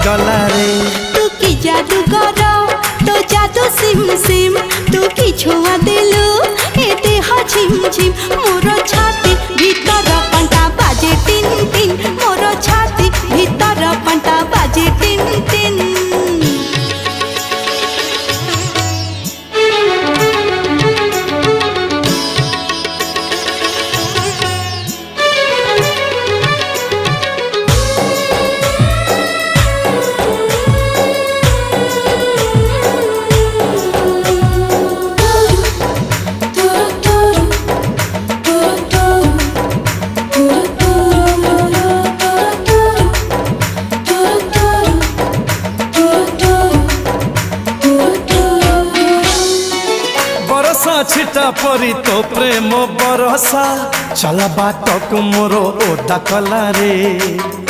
गला रे। तू की जादू करो तो जादू सिम सिम तू की छुआ दिलु ए देह झिम झिम मोर छाती भीतर पंटा बाजे टिन टिन मोर छाती भीतर पंटा बाजे टिन टिन। छिटा परी तो प्रेम बरसा चला बाटक मोर ओदा कला रे।